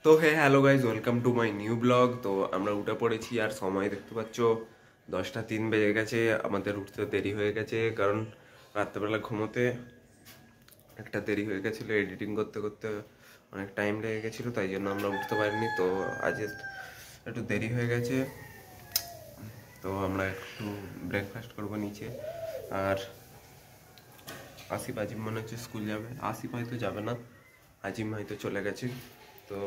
তো hello guys, welcome to my new blog. তো আমরা উঠে পড়েছি আর সময় দেখতে পাচ্ছ 10টা 3 বেজে গেছে। আমাদের উঠতে দেরি হয়ে গেছে কারণ রাত্রেবেলা ঘুমোতে একটা দেরি হয়ে গেছিলো, এডিটিং করতে করতে অনেক টাইম লেগে গেছিলো, তাই জন্য আমরা উঠতে পারিনি। তো আজ একটু দেরি হয়ে গেছে, তো আমরা একটু ব্রেকফাস্ট করবো নিচে। আর আসিফ আজিম মনে হচ্ছে স্কুল যাবে, আসিফ হয়তো যাবে না, আজিম হয়তো চলে গেছে। তো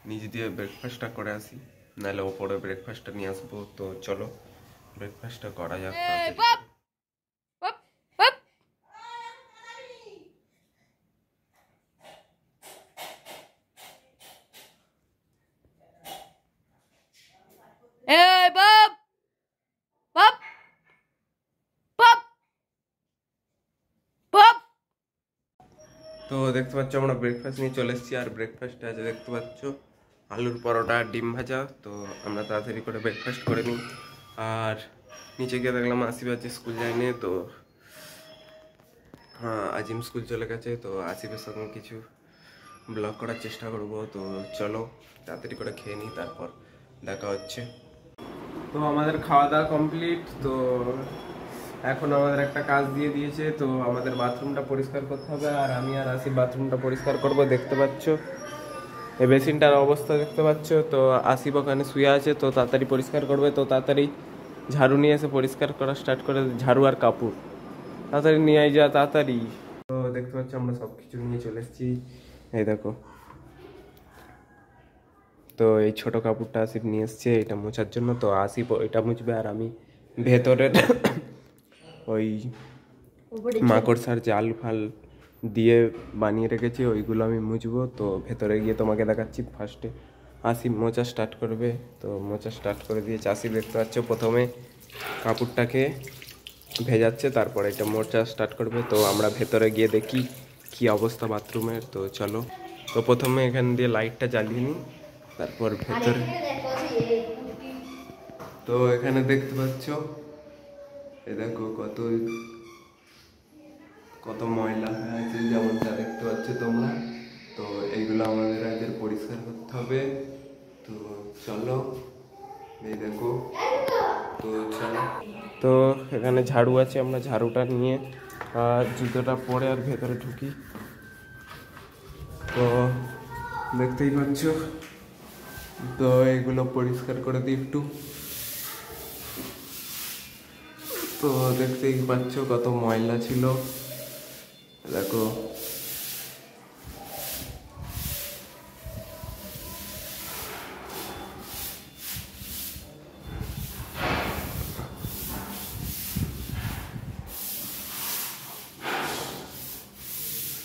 নিচ দিয়ে ব্রেকফাস্টটা করে আসি, নাহলে ওপরে ব্রেকফাস্টটা নিয়ে আসবো। তো চলো ব্রেকফাস্টটা করা যাক। তো দেখতে পাচ্ছ আমরা ব্রেকফাস্ট নিয়ে চলে এসেছি, আর ব্রেকফাস্টে আছে দেখতে পাচ্ছ আলুর পরোটা, ডিম ভাজা। তো আমরা তাড়াতাড়ি করে ব্রেকফাস্ট করে নিই। আর নিচে গিয়ে দেখলাম আসিফ আজ স্কুল যায়নি, তো হ্যাঁ আজিম স্কুল চলে গেছে। তো আসিফের সঙ্গে কিছু ব্লগ করার চেষ্টা করব। তো চলো তাড়াতাড়ি করে খেয়ে নিই, তারপর দেখা হচ্ছে। তো আমাদের খাওয়া দাওয়া কমপ্লিট। তো এখন আমাদের একটা কাজ দিয়ে দিয়েছে, তো আমাদের বাথরুমটা পরিষ্কার করতে হবে। আর আমি আর আসিফ বাথরুমটা পরিষ্কার করব। দেখতে পাচ্ছ এই বেসিনটার অবস্থা দেখতে পাচ্ছ। তো আসিফ ওখানে শুয়ে আছে, তো তাড়াতাড়ি পরিষ্কার করবে। তো তাড়াতাড়ি ঝাড়ু নিয়ে এসে পরিষ্কার করা স্টার্ট করে, ঝাড়ু আর কাপড় তাড়াতাড়ি নিয়ে আই যা তাড়াতাড়ি। তো দেখতে পাচ্ছ আমরা সব কিছু নিয়ে চলে এসেছি, এই দেখো। তো এই ছোট কাপড়টা আসিফ নিয়ে এসছে এটা মোছার জন্য। তো আসিফ এটা মুছবে আর আমি ভেতরের ওই মাকড়সার জাল ফাল দিয়ে বানিয়ে রেখেছি, ওইগুলো আমি মুছবো। তো ভেতরে গিয়ে তোমাকে দেখাচ্ছি। ফার্স্টে আসিফ মোছা স্টার্ট করবে। তো মোছা স্টার্ট করে দিয়েছে আসিফ, দেখতে পাচ্ছ প্রথমে কাপড়টাকে ভেজাচ্ছে, তারপরে এটা মোছা স্টার্ট করবে। তো আমরা ভেতরে গিয়ে দেখি কি অবস্থা বাথরুমের। তো চলো। তো প্রথমে এখান দিয়ে লাইটটা জ্বালিয়ে নিই, তারপর ভেতরে। তো এখানে দেখতে পাচ্ছ এই দেখো কত কত ময়লা হয়ে আছে, যেমনটা দেখতে পাচ্ছ তোমরা। তো এইগুলো আমাদের আগে পরিষ্কার করতে হবে। তো চলো, এই দেখো। তো চলো, তো এখানে ঝাড়ু আছে, আমরা ঝাড়ুটা নিয়ে আর জুতোটা পরে আর ভেতরে ঢুকি। তো দেখতেই পাচ্ছ, তো এগুলো পরিষ্কার করে দিই একটু। তো দেখতেই পাচ্ছ কত ময়লা ছিল, দেখো।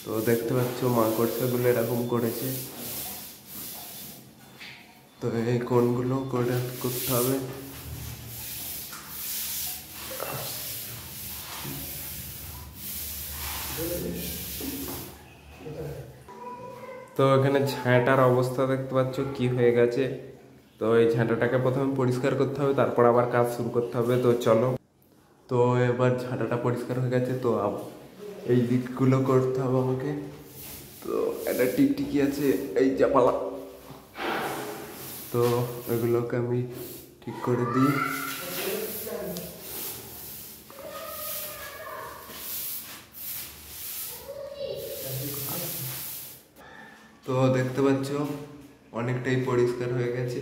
তো দেখতে পাচ্ছ মাকড়সাগুলো এরকম করেছে। তো এই কোনগুলো করতে হবে। তো এখানে ঝাঁটার অবস্থা দেখতে পাচ্ছ কি হয়ে গেছে। তো এই ঝাঁটাটাকে প্রথমে পরিষ্কার করতে হবে, তারপর আবার কাজ শুরু করতে হবে। তো চলো। তো এবার ঝাঁটাটা পরিষ্কার হয়ে গেছে, তো এই দিকগুলো করতে হবে আমাকে। তো একটা টিকটিকি আছে এই জাপালা, তো ওইগুলোকে আমি ঠিক করে দিই। তো দেখতে পাচ্ছ অনেকটাই পরিষ্কার হয়ে গেছে।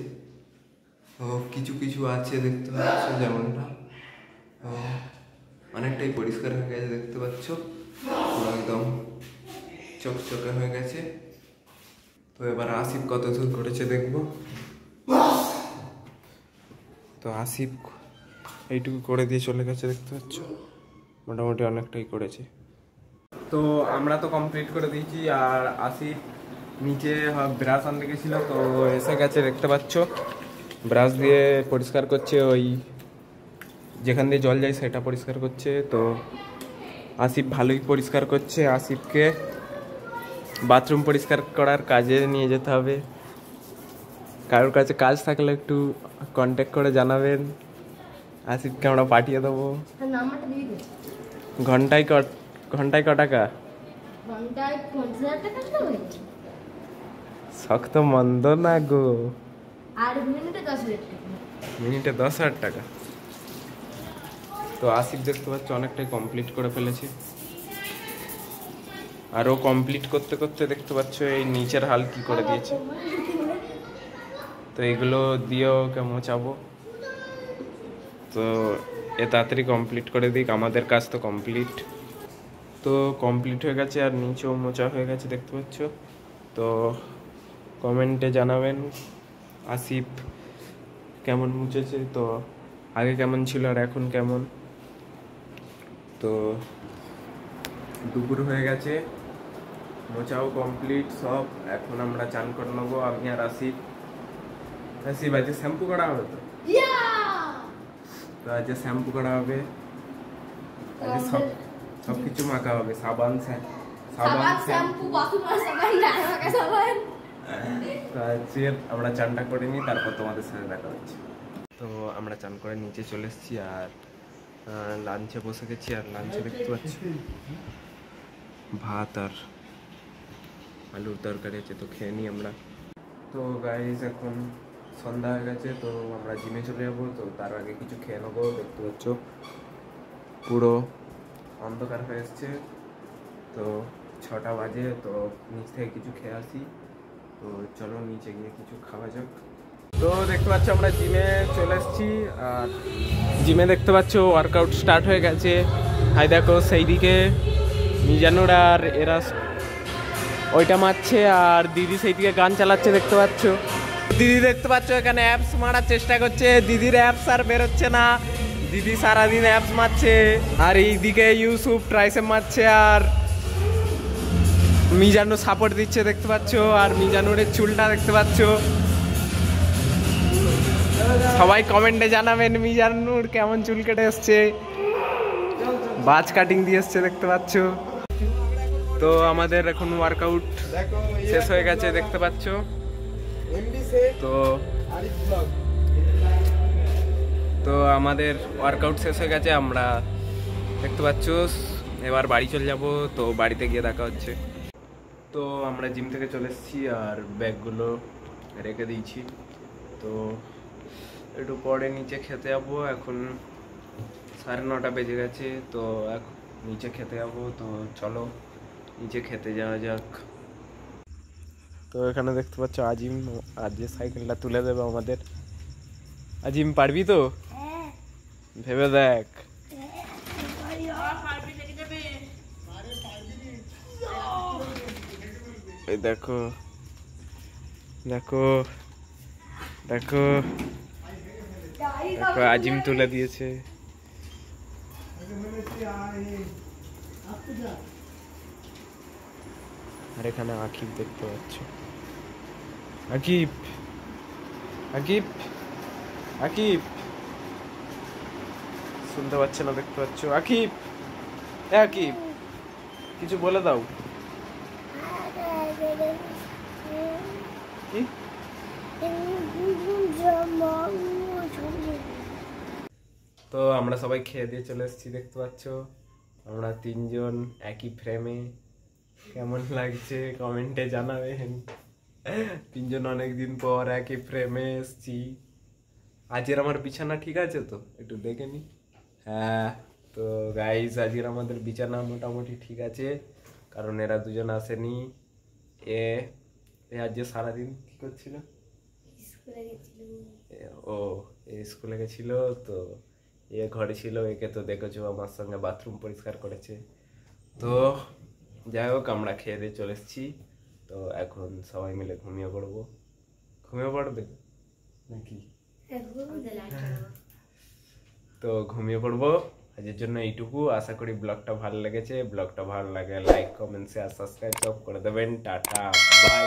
তো কিছু কিছু আছে দেখতে পাচ্ছ, যেমনটা অনেকটাই পরিষ্কার হয়ে গেছে দেখতে পাচ্ছ, পুরো একদম চকচকে হয়ে গেছে। তো এবার আসিফ কত দূর করেছে দেখবো। তো আসিফ এইটুকু করে দিয়ে চলে গেছে দেখতে পাচ্ছ, মোটামুটি অনেকটাই করেছে। তো আমরা তো কমপ্লিট করে দিয়েছি, আর আসিফ নিচে ব্রাশ আনতে গেছিল, তো এসে গেছে দেখতে পাচ্ছ। ব্রাশ দিয়ে পরিষ্কার করছে, ওই যেখান দিয়ে জল যায় সেটা পরিষ্কার করছে। তো আসিফ ভালোই পরিষ্কার করছে। আসিফকে বাথরুম পরিষ্কার করার কাজে নিয়ে যেতে হবে। কারোর কাছে কাজ থাকলে একটু কন্ট্যাক্ট করে জানাবেন, আসিফকে আমরা পাঠিয়ে দেবো। ঘন্টায় ক টাকা? শক্ত মন্দ না গো। আর মিনিটে 10,000 টাকা। মিনিটে 10,000 টাকা। তো আসিফ দেখতে পাচ্ছ অনেকটাই কমপ্লিট করে ফেলেছে। আরও কমপ্লিট করতে করতে দেখতে পাচ্ছ এই নিচের হাল কি করে দিয়েছে। তো এগুলো দিয়েও ওকে মোচাবো। তো এ তাড়াতাড়ি কমপ্লিট করে দিক, আমাদের কাজ তো কমপ্লিট। তো কমপ্লিট হয়ে গেছে আর নিচেও মোচা হয়ে গেছে দেখতে পাচ্ছ। তো কমেন্টে জানাবেন আসিফ কেমন মুছেছে, তো আগে কেমন ছিল আর এখন কেমন। তো দুপুর হয়ে গেছে, মোচাও কমপ্লিট সব। এখন আমরা চান করে নেবো আমি আর আসিফ। আসিফ আজকে শ্যাম্পু করা হবে তো? তো আজকে শ্যাম্পু করা হবে, আজকে সব কিছু মাখা হবে, সাবান শ্যাম্পু তো আজকে আমরা চানটা করে নিই, তারপর তোমাদের সাথে দেখা হচ্ছে। তো আমরা চান করে নিচে চলে এসেছি আর লাঞ্চে বসে গেছি। আর লাঞ্চে দেখতে পাচ্ছি ভাত আর আলুর তরকারি আছে, তো খেয়ে নিই আমরা। তো গাইস এখন সন্ধ্যা হয়ে গেছে, তো আমরা জিমে চলে যাবো। তো তার আগে কিছু খেয়ে নেবো। দেখতে পাচ্ছ পুরো অন্ধকার হয়ে এসছে, তো 6টা বাজে। তো নিচ থেকে কিছু খেয়ে আসি। তো চলো নিচে গিয়ে কিছু খাওয়া যাক। তো দেখতে পাচ্ছ আমরা জিমে চলে এসেছি আর জিমে দেখতে পাচ্ছ ওয়ার্কআউট স্টার্ট হয়ে গেছে। হাই দেখো সেই দিকে মিজানুর আর এরা ওইটা মারছে আর দিদি সেই দিকে গান চালাচ্ছে দেখতে পাচ্ছ। দিদি দেখতে পাচ্ছ এখানে অ্যাপস মারার চেষ্টা করছে, দিদির অ্যাপস আর বেরোচ্ছে না। দিদি সারাদিন অ্যাপস মারছে আর এইদিকে ইউসুফ ট্রাইসেপ মারছে আর মিজানু সাপোর্ট দিচ্ছে দেখতে পাচ্ছ। আর মিজানুরের চুলটা দেখতে পাচ্ছ। সবাই কমেন্টে জানাবেন মিজানুর কেমন চুল কেটে এসছে, বাজ কাটিং দিয়ে এসছে দেখতে পাচ্ছ। তো আমাদের এখন ওয়ার্কআউট শেষ হয়ে গেছে দেখতে পাচ্ছ। তো আমাদের ওয়ার্কআউট শেষ হয়ে গেছে, আমরা দেখতে পাচ্ছ এবার বাড়ি চলে যাব। তো বাড়িতে গিয়ে দেখা হচ্ছে। তো আমরা জিম থেকে চলে এসেছি আর ব্যাগগুলো রেখে দিয়েছি। তো একটু পরে নিচে খেতে যাবো। এখন 9:30 বেজে গেছে, তো এখন নিচে খেতে যাবো। তো চলো নিচে খেতে যাওয়া যাক। তো এখানে দেখতে পাচ্ছ আজিম আজ যে সাইকেলটা তুলে দেবে আমাদের। আজিম পারবি তো? ভেবে দেখ। এই দেখো দেখো দেখো দেখো আজিম তুলে দিয়েছে। আর এখানে আকিব দেখতে পাচ্ছ। আকিব আকিব আকিব শুনতে পাচ্ছে না দেখতে পাচ্ছ। আকিব আকিব কিছু বলে দাও। কি তো আমরা সবাই খেয়ে দিয়ে চলে এসেছি দেখতে পাচ্ছ। আমরা 3জন একই ফ্রেমে। কেমন লাগছে কমেন্টে জানাবেন। 3জন অনেকদিন পর একই ফ্রেমে এসেছি। আজকের আমার বিছানা ঠিক আছে তো একটু দেখে নি। হ্যাঁ তো গাইস আজকের আমাদের বিছানা মোটামুটি ঠিক আছে, কারণ এরা দুজন আসেনি। এ আজকে সারাদিন কি করছিল? ও স্কুলে গেছিল, তো এ ঘরে ছিল। একে তো দেখেছো আমার সঙ্গে বাথরুম পরিষ্কার করেছে। তো যাই হোক আমরা খেয়ে দিয়ে চলে এসেছি। তো এখন সবাই মিলে ঘুমিয়ে পড়বো। ঘুমিয়ে পড়বে নাকি? তো ঘুমিয়ে পড়বো। আজকের জন্য এইটুকু। আশা করি ব্লগটা ভালো লেগেছে। ব্লগটা ভালো লাগে লাইক কমেন্ট শেয়ার সাবস্ক্রাইব সব করে দেবেন। Tata bye.